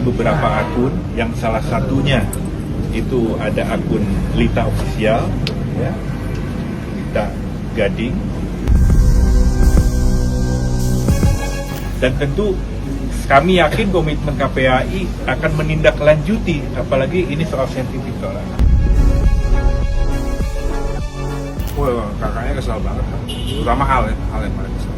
beberapa akun yang salah satunya itu ada akun Lita Official, ya, Lita Gading, dan tentu kami yakin komitmen KPAI akan menindaklanjuti, apalagi ini soal sensitif soalnya. Wah, kakaknya kesal banget, terutama hal yang paling kesal.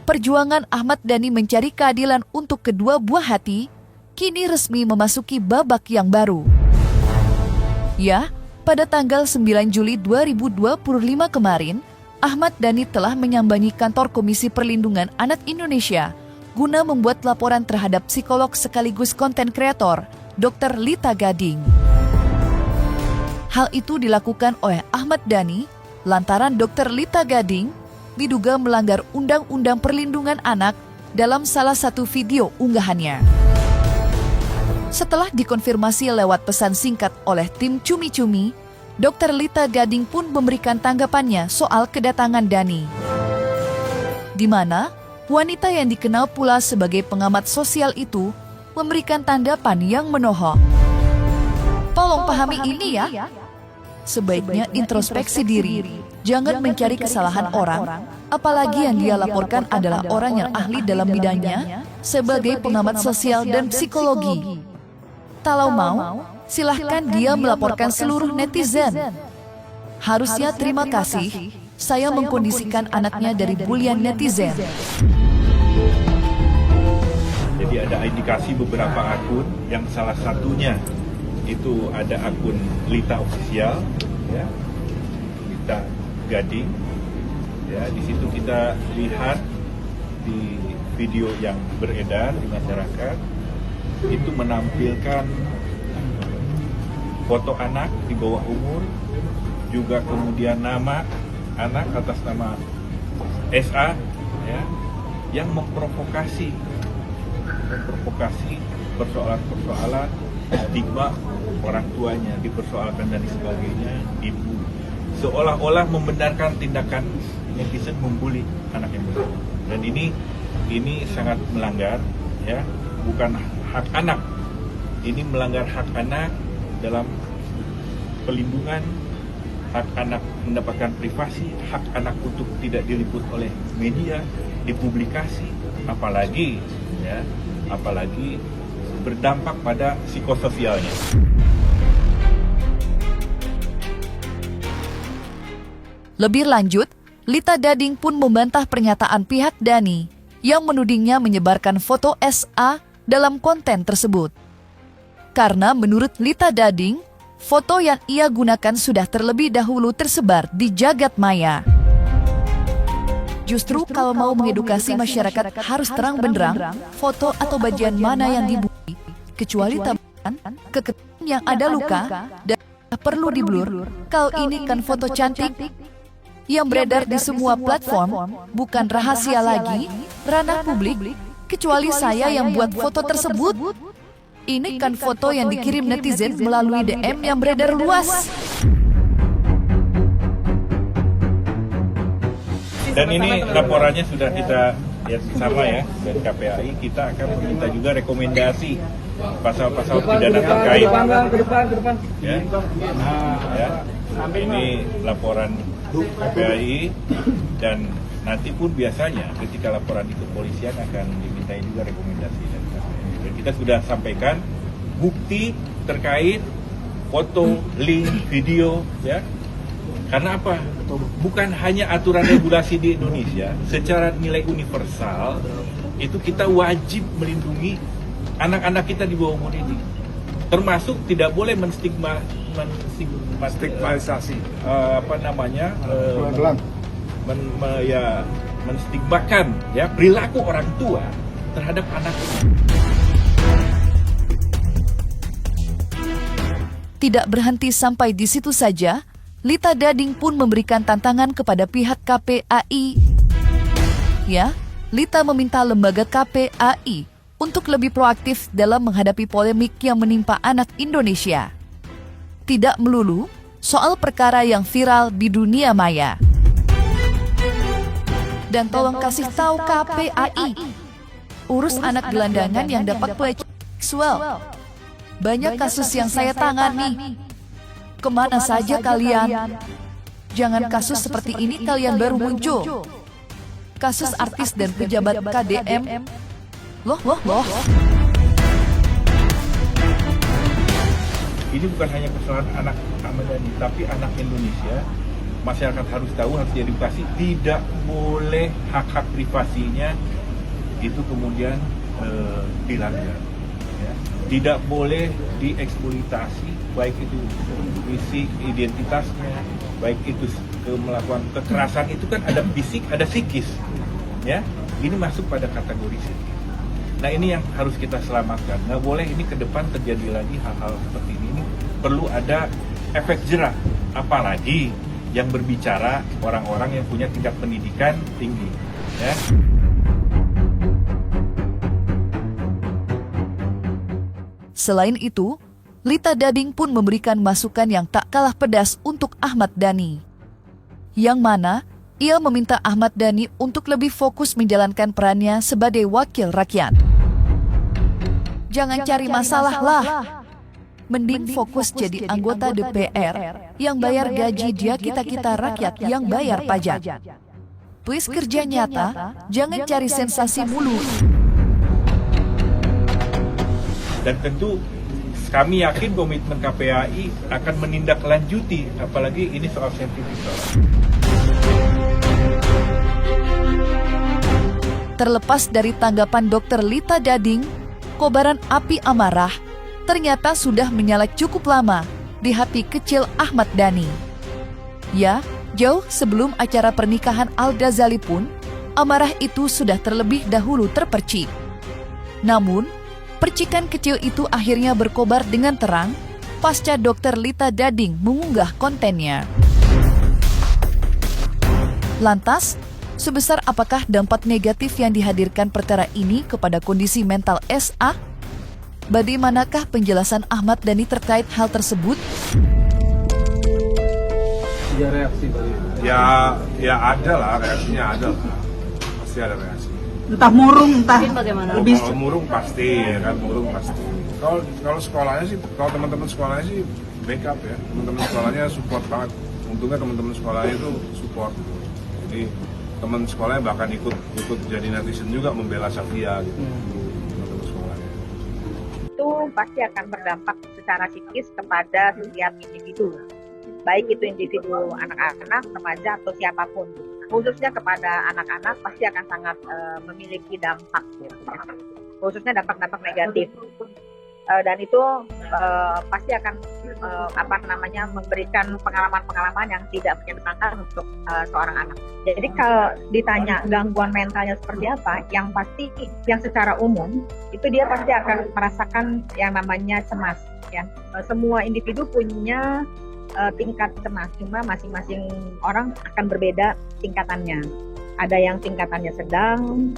Perjuangan Ahmad Dhani mencari keadilan untuk kedua buah hati kini resmi memasuki babak yang baru. Ya, pada tanggal 9 Juli 2025 kemarin, Ahmad Dhani telah menyambangi kantor Komisi Perlindungan Anak Indonesia guna membuat laporan terhadap psikolog sekaligus konten kreator, Dr. Lita Gading. Hal itu dilakukan oleh Ahmad Dhani lantaran Dr. Lita Gading diduga melanggar Undang-Undang Perlindungan Anak dalam salah satu video unggahannya. Setelah dikonfirmasi lewat pesan singkat oleh tim Cumi-Cumi, Dr. Lita Gading pun memberikan tanggapannya soal kedatangan Dhani. Di mana wanita yang dikenal pula sebagai pengamat sosial itu memberikan tanggapan yang menohok. Tolong pahami ini ya. Sebaiknya introspeksi diri, jangan mencari kesalahan orang, apalagi yang dia laporkan adalah orang yang ahli dalam bidangnya sebagai pengamat sosial dan psikologi. Kalau mau, silahkan dia melaporkan seluruh netizen. Harusnya terima kasih, saya mengkondisikan anaknya dari bulian netizen. Jadi ada indikasi beberapa akun yang salah satunya itu ada akun Lita Official, ya, Lita Gading, ya. Di situ kita lihat di video yang beredar di masyarakat itu menampilkan foto anak di bawah umur, juga kemudian nama anak atas nama SA, ya, yang memprovokasi persoalan-persoalan stigma orang tuanya dipersoalkan dan sebagainya, ibu seolah-olah membenarkan tindakan netizen membuli anak yang bersama. Dan ini sangat melanggar, ya, bukan hak anak, ini melanggar hak anak dalam pelindungan, hak anak mendapatkan privasi, hak anak untuk tidak diliput oleh media, dipublikasi, apalagi berdampak pada psikososialnya. Lebih lanjut, Lita Gading pun membantah pernyataan pihak Dhani yang menudingnya menyebarkan foto SA dalam konten tersebut. Karena menurut Lita Gading, foto yang ia gunakan sudah terlebih dahulu tersebar di jagat maya. Justru kalau mau mengedukasi masyarakat harus terang benderang foto atau bagian mana yang dibully, kecuali tabrakan, keketan yang ada luka, dan perlu diblur. Kalau ini kan foto cantik yang beredar di semua platform, bukan rahasia lagi, ranah publik, kecuali saya yang buat foto tersebut. Ini kan foto yang dikirim netizen melalui DM yang beredar luas. Dan ini laporannya sudah kita lihat bersama, ya, dari KPAI. Kita akan meminta juga rekomendasi pasal-pasal pidana terkait. Ya. Ya. Ini laporan KPAI, dan nanti pun biasanya ketika laporan itu kepolisian akan dimintai juga rekomendasi dari KPAI. Dan kita sudah sampaikan bukti terkait foto, link, video, ya. Karena apa? Bukan hanya aturan regulasi di Indonesia, secara nilai universal itu kita wajib melindungi anak-anak kita di bawah umur ini. Termasuk tidak boleh Stigmatisasi. menstigmakan, ya, perilaku orang tua terhadap anaknya. Tidak berhenti sampai di situ saja, Lita Gading pun memberikan tantangan kepada pihak KPAI. Ya, Lita meminta lembaga KPAI untuk lebih proaktif dalam menghadapi polemik yang menimpa anak Indonesia. Tidak melulu soal perkara yang viral di dunia maya. Dan tolong kasih tahu KPAI, urus anak gelandangan yang dapat pelecehan seksual. Banyak kasus yang saya tangani. Kemana saja kalian? Jangan kasus seperti ini kalian baru muncul. Kasus artis dan pejabat KDM. Loh. Ini bukan hanya persoalan anak Ahmad Dhani, tapi anak Indonesia. Masyarakat harus tahu, harus diedukasi, tidak boleh hak-hak privasinya itu kemudian dilanggar. Ya. Tidak boleh dieksploitasi, baik itu fisik identitasnya, baik itu melakukan kekerasan, itu kan ada fisik, ada psikis. Ya, ini masuk pada kategori psikis. Nah, ini yang harus kita selamatkan. Nggak boleh ini ke depan terjadi lagi hal-hal seperti ini. Ini perlu ada efek jerah, apalagi yang berbicara orang-orang yang punya tingkat pendidikan tinggi. Ya. Selain itu, Lita Gading pun memberikan masukan yang tak kalah pedas untuk Ahmad Dhani. Yang mana, ia meminta Ahmad Dhani untuk lebih fokus menjalankan perannya sebagai wakil rakyat. Jangan cari masalah lah. Mending fokus jadi anggota DPR yang bayar gaji dia kita-kita rakyat yang bayar pajak. Please kerja nyata, jangan cari sensasi mulu. Dan tentu kami yakin komitmen KPAI akan menindaklanjuti, apalagi ini soal sensitif. Terlepas dari tanggapan Dr. Lita Gading, kobaran api amarah ternyata sudah menyala cukup lama di hati kecil Ahmad Dhani. Ya, jauh sebelum acara pernikahan Al-Ghazali pun, amarah itu sudah terlebih dahulu terpercik. Namun, percikan kecil itu akhirnya berkobar dengan terang pasca Dr. Lita Gading mengunggah kontennya. Lantas, sebesar apakah dampak negatif yang dihadirkan perkara ini kepada kondisi mental SA? Bagaimanakah penjelasan Ahmad Dhani terkait hal tersebut? Ya reaksi ya ada lah, reaksinya ada lah, pasti ada reaksi. Entah murung, entah bagaimana. Kalau murung pasti, ya kan, murung pasti. Kalau sekolahnya sih, kalau teman-teman sekolahnya sih backup ya, teman-teman sekolahnya support banget. Untungnya teman-teman sekolahnya itu support. Jadi teman sekolahnya bahkan ikut jadi netizen juga membela Safia gitu. Teman-teman sekolahnya. Itu pasti akan berdampak secara psikis kepada setiap individu, baik itu individu anak-anak, remaja atau siapapun. Khususnya kepada anak-anak pasti akan sangat memiliki dampak, gitu, ya. Khususnya dampak-dampak negatif. Dan itu pasti akan memberikan pengalaman-pengalaman yang tidak menyenangkan untuk seorang anak. Jadi kalau ditanya gangguan mentalnya seperti apa, yang pasti yang secara umum itu dia pasti akan merasakan yang namanya cemas. Ya, semua individu punya tingkat cemas, cuma masing-masing orang akan berbeda tingkatannya. Ada yang tingkatannya sedang,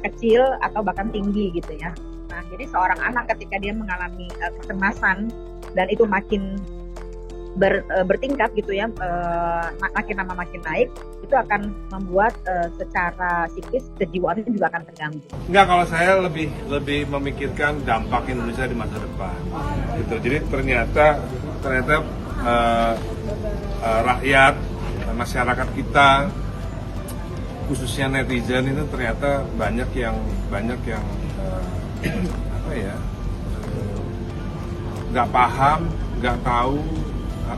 kecil atau bahkan tinggi gitu ya. Nah, jadi seorang anak ketika dia mengalami kecemasan dan itu makin bertingkat gitu ya, makin lama makin naik, itu akan membuat secara psikis kejiwaannya juga akan terganggu. Enggak, kalau saya lebih memikirkan dampak Indonesia di masa depan. Gitu. Jadi ternyata rakyat, masyarakat kita, khususnya netizen itu ternyata banyak yang nggak paham, nggak tahu,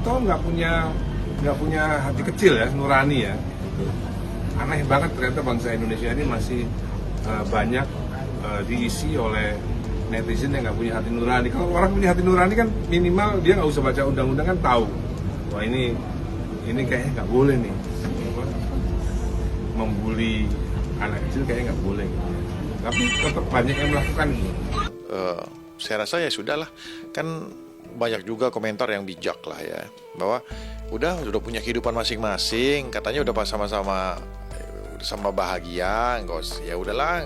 atau nggak punya hati kecil ya, nurani ya. Aneh banget ternyata bangsa Indonesia ini masih banyak diisi oleh netizen yang nggak punya hati nurani. Kalau orang punya hati nurani kan minimal dia nggak usah baca undang-undang kan tahu, wah ini kayaknya nggak boleh nih, membuli anak kecil kayaknya nggak boleh. Tapi tetap banyak yang melakukan gitu. Saya rasa ya sudahlah, kan banyak juga komentar yang bijak lah ya, bahwa udah punya kehidupan masing-masing, katanya udah sama bahagia, ya udahlah,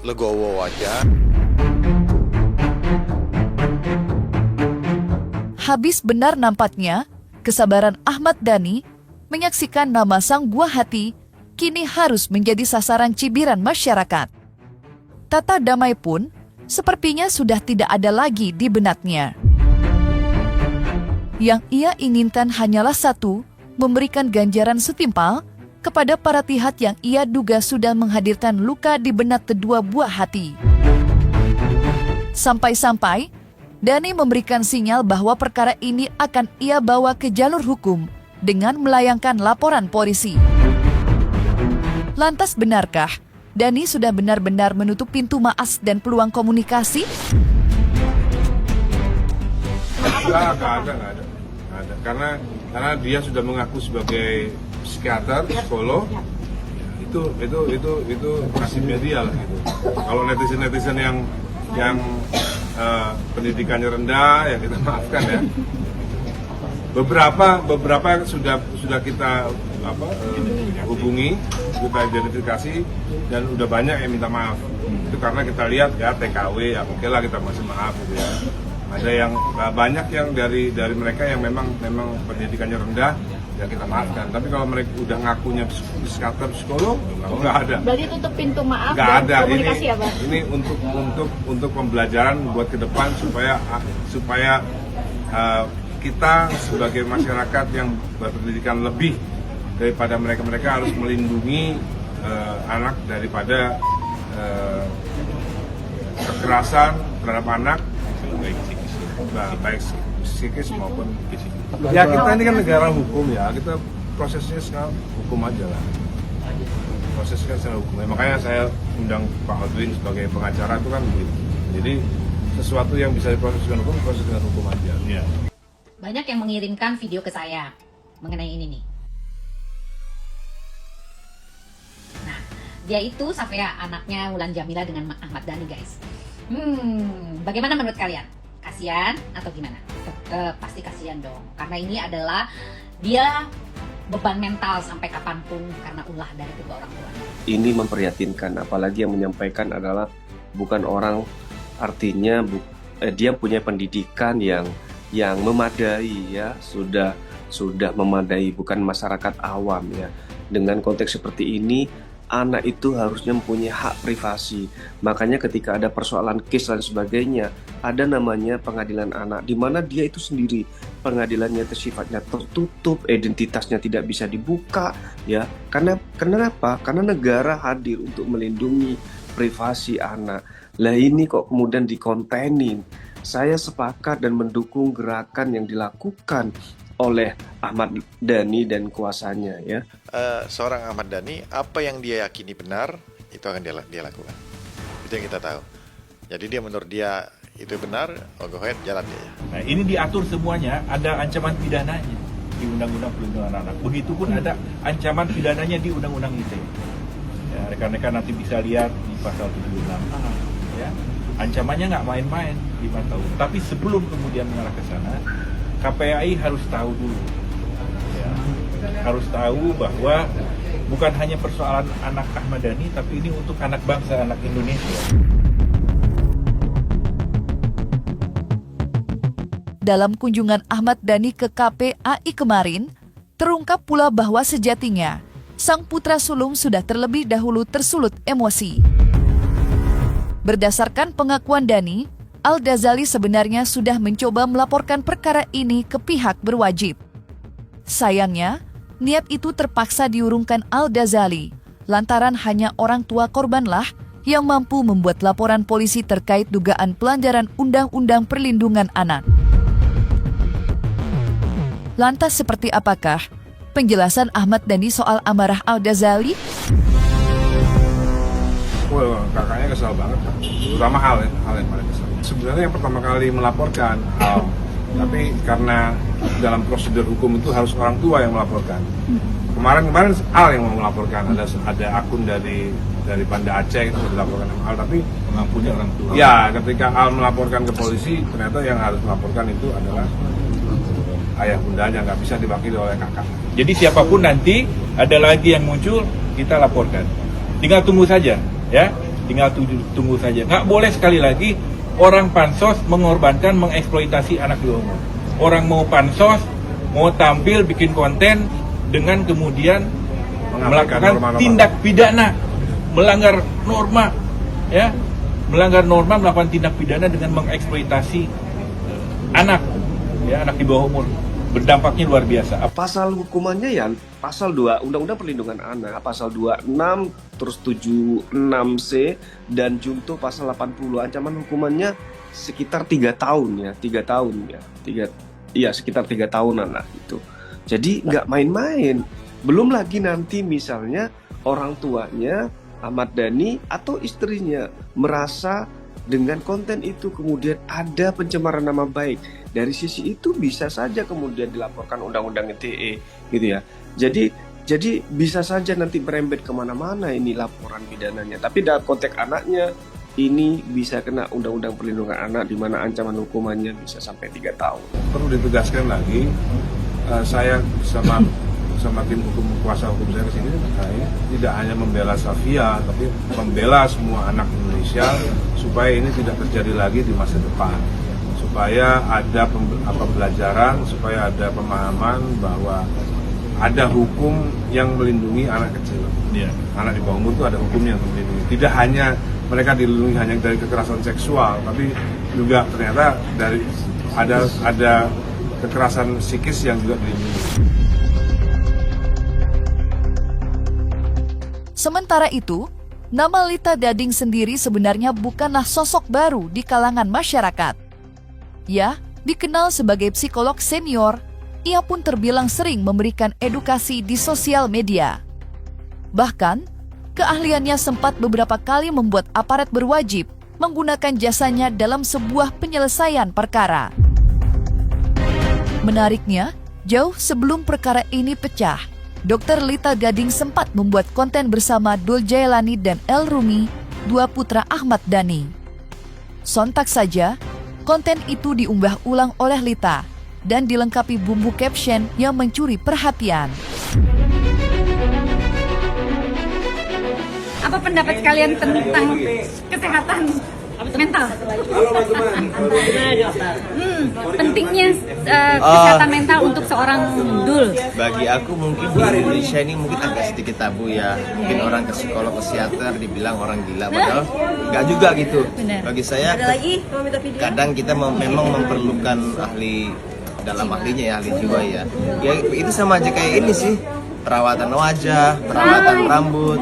legowo aja. Habis benar nampaknya, kesabaran Ahmad Dhani menyaksikan nama sang buah hati kini harus menjadi sasaran cibiran masyarakat. Tata damai pun sepertinya sudah tidak ada lagi di benaknya. Yang ia inginkan hanyalah satu, memberikan ganjaran setimpal kepada para pihak yang ia duga sudah menghadirkan luka di benak kedua buah hati. Sampai-sampai Dhani memberikan sinyal bahwa perkara ini akan ia bawa ke jalur hukum dengan melayangkan laporan polisi. Lantas benarkah Dhani sudah benar-benar menutup pintu maaf dan peluang komunikasi? Nggak ada. Karena dia sudah mengaku sebagai psikiater, psikolog. Itu nasibnya dia lah gitu. Kalau netizen yang pendidikannya rendah, ya kita maafkan ya. Beberapa sudah kita hubungi, kita identifikasi, dan udah banyak yang minta maaf. Itu karena kita lihat ya TKW, ya oke lah kita masih maaf gitu ya. Ada yang banyak yang dari mereka yang memang pendidikannya rendah, ya kita maafkan. Tapi kalau mereka udah ngakunya psikiater, psikolog, nggak ada. Berarti tutup pintu maaf nggak dan ada. komunikasi ya, Bang? Ini untuk pembelajaran buat ke depan supaya kita sebagai masyarakat yang berpendidikan lebih daripada mereka harus melindungi anak daripada kekerasan terhadap anak, baik psikis maupun fisik. Ya kita ini kan negara hukum ya, kita prosesnya sekarang hukum aja lah. Prosesnya secara hukum. Makanya saya undang Pak Aldwin sebagai pengacara itu kan begitu. Jadi sesuatu yang bisa diproses dengan hukum, proses dengan hukum aja. Ya. Banyak yang mengirimkan video ke saya mengenai ini nih. Nah, dia itu Safea, anaknya Wulan Jamila dengan Ahmad Dhani, guys. Bagaimana menurut kalian? Kasian atau gimana? Tetap pasti kasian dong. Karena ini adalah dia beban mental sampai kapanpun karena ulah dari kedua orang tua. Ini memprihatinkan, apalagi yang menyampaikan adalah bukan orang, artinya dia punya pendidikan yang memadai ya, sudah memadai, bukan masyarakat awam ya. Dengan konteks seperti ini, anak itu harusnya mempunyai hak privasi. Makanya ketika ada persoalan case dan sebagainya, ada namanya pengadilan anak, di mana dia itu sendiri pengadilannya sifatnya tertutup, identitasnya tidak bisa dibuka ya. Kenapa? Karena negara hadir untuk melindungi privasi anak. Lah ini kok kemudian dikontenin. Saya sepakat dan mendukung gerakan yang dilakukan oleh Ahmad Dhani dan kuasanya ya. Seorang Ahmad Dhani, apa yang dia yakini benar itu akan dia lakukan. Itu yang kita tahu. Jadi dia menurut dia itu benar, go ahead, jalan dia. Nah ini diatur semuanya, ada ancaman pidananya di Undang-Undang Perlindungan Anak. Begitupun ada ancaman pidananya di Undang-Undang ITE. Ya, rekan-rekan nanti bisa lihat di pasal 76A. Ya. Ancamannya nggak main-main 5 tahun. Tapi sebelum kemudian mengarah ke sana, KPAI harus tahu dulu. Ya. Harus tahu bahwa bukan hanya persoalan anak Ahmad Dhani, tapi ini untuk anak bangsa, anak Indonesia. Dalam kunjungan Ahmad Dhani ke KPAI kemarin, terungkap pula bahwa sejatinya sang putra sulung sudah terlebih dahulu tersulut emosi. Berdasarkan pengakuan Dhani, Al-Ghazali sebenarnya sudah mencoba melaporkan perkara ini ke pihak berwajib. Sayangnya, niat itu terpaksa diurungkan Al-Ghazali, lantaran hanya orang tua korbanlah yang mampu membuat laporan polisi terkait dugaan pelanggaran Undang-Undang Perlindungan Anak. Lantas seperti apakah penjelasan Ahmad Dhani soal amarah Al-Ghazali? Wah, kakaknya kesal banget, terutama hal yang paling kesal. Sebenarnya yang pertama kali melaporkan Al, tapi karena dalam prosedur hukum itu harus orang tua yang melaporkan. Kemarin Al yang mau melaporkan, ada akun dari Banda Aceh itu dilaporkan sama Al, tapi Pengampunya orang tua. ya ketika Al melaporkan ke polisi, ternyata yang harus melaporkan itu adalah ayah bundanya, nggak bisa diwakili oleh kakak. Jadi siapapun nanti ada lagi yang muncul, kita laporkan. Tinggal tunggu saja, ya. tinggal tunggu saja. Nggak boleh sekali lagi orang pansos mengorbankan, mengeksploitasi anak di bawah umur. Orang mau pansos, mau tampil, bikin konten dengan kemudian melakukan tindak pidana, melanggar norma, ya, melanggar norma, melakukan tindak pidana dengan mengeksploitasi anak, ya, anak di bawah umur. Berdampaknya luar biasa. Pasal hukumannya ya pasal 2 Undang-Undang Perlindungan Anak, pasal 26 terus 76C dan junto pasal 80. Ancaman hukumannya sekitar 3 tahun ya, 3 tahun ya. Sekitar 3 tahunan lah itu. Jadi nggak main-main. Belum lagi nanti misalnya orang tuanya Ahmad Dhani atau istrinya merasa dengan konten itu kemudian ada pencemaran nama baik. Dari sisi itu bisa saja kemudian dilaporkan Undang-Undang ITE gitu ya. Jadi bisa saja nanti merembet kemana-mana ini laporan pidananya. Tapi dalam konteks anaknya ini bisa kena Undang-Undang Perlindungan Anak di mana ancaman hukumannya bisa sampai 3 tahun. Perlu ditegaskan lagi, saya sama tim kuasa hukum saya kesini, saya tidak hanya membela Safia, tapi membela semua anak Indonesia supaya ini tidak terjadi lagi di masa depan. Supaya ada pembelajaran, supaya ada pemahaman bahwa ada hukum yang melindungi anak kecil. Ya. Anak di bawah umur itu ada hukum yang melindungi. Tidak hanya mereka dilindungi hanya dari kekerasan seksual, tapi juga ternyata dari ada kekerasan psikis yang juga dilindungi. Sementara itu, nama Lita Gading sendiri sebenarnya bukanlah sosok baru di kalangan masyarakat. Ia dikenal sebagai psikolog senior, ia pun terbilang sering memberikan edukasi di sosial media. Bahkan, keahliannya sempat beberapa kali membuat aparat berwajib menggunakan jasanya dalam sebuah penyelesaian perkara. Menariknya, jauh sebelum perkara ini pecah, Dr. Lita Gading sempat membuat konten bersama Dul Jailani dan El Rumi, dua putra Ahmad Dhani. Sontak saja, konten itu diunggah ulang oleh Lita dan dilengkapi bumbu caption yang mencuri perhatian. Apa pendapat kalian tentang kesehatan mental? Pentingnya kesehatan mental untuk seorang Dul. Bagi aku mungkin di Indonesia ini mungkin agak sedikit tabu ya. Mungkin orang ke psikolog, ke psikiater dibilang orang gila, padahal nggak juga gitu. Benar. Bagi saya kadang kita memang memerlukan ahli dalam ahlinya ya, ahli jiwa ya. Ya itu sama aja kayak ini sih, perawatan wajah, perawatan rambut.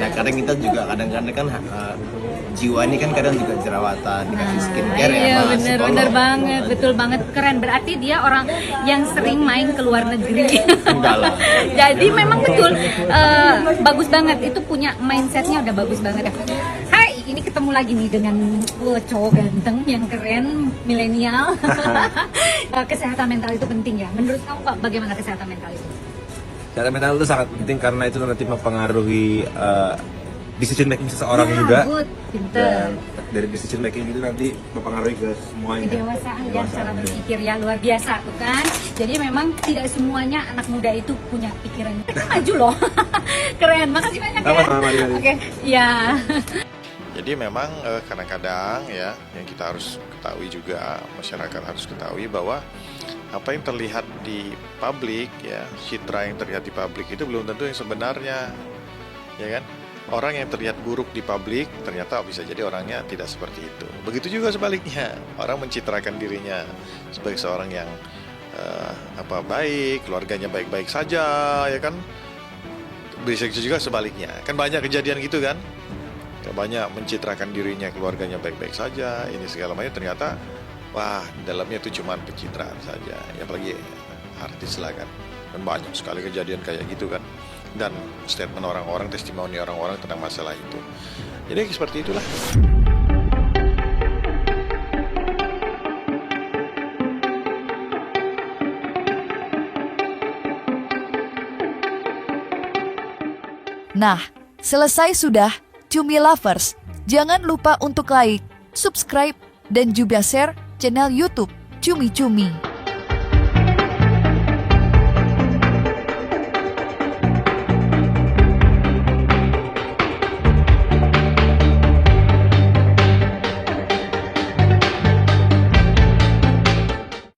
Nah kadang kita juga kadang-kadang kan jiwa ini kan kadang juga jerawatan, dikasih skincare ya. Iya bener banget, betul banget, keren. Berarti dia orang yang sering main ke luar negeri. Enggak lah. Jadi memang betul bagus banget, itu punya mindsetnya udah bagus banget. Hai, ini ketemu lagi nih dengan cowok ganteng yang keren, milenial. Kesehatan mental itu penting ya. Menurut kamu Pak, bagaimana kesehatan mental itu? Kesehatan mental itu sangat penting karena itu nanti mempengaruhi decision making seseorang juga. Good, pinter. Dan dari decision making itu nanti mempengaruhi ke semuanya. Kedewasaan dan cara berpikir ya luar biasa tuh kan. Jadi memang tidak semuanya anak muda itu punya pikiran. Kita maju loh. Keren, makasih banyak ya. Oke, ya. Jadi memang kadang-kadang ya yang kita harus ketahui juga, masyarakat harus ketahui bahwa apa yang terlihat di publik ya, citra yang terlihat di publik itu belum tentu yang sebenarnya, ya kan? Orang yang terlihat buruk di publik ternyata bisa jadi orangnya tidak seperti itu. Begitu juga sebaliknya, orang mencitrakan dirinya sebagai seorang yang baik, keluarganya baik-baik saja, ya kan? Bisa juga sebaliknya, kan banyak kejadian gitu kan? Banyak mencitrakan dirinya, keluarganya baik-baik saja, ini segala macam, ternyata wah dalamnya itu cuma pencitraan saja, ya apalagi artis lah kan. Dan banyak sekali kejadian kayak gitu kan. Dan statement orang-orang, testimoni orang-orang tentang masalah itu. Jadi seperti itulah. Nah, selesai sudah, Cumi Lovers. Jangan lupa untuk like, subscribe, dan juga share channel YouTube Cumi Cumi.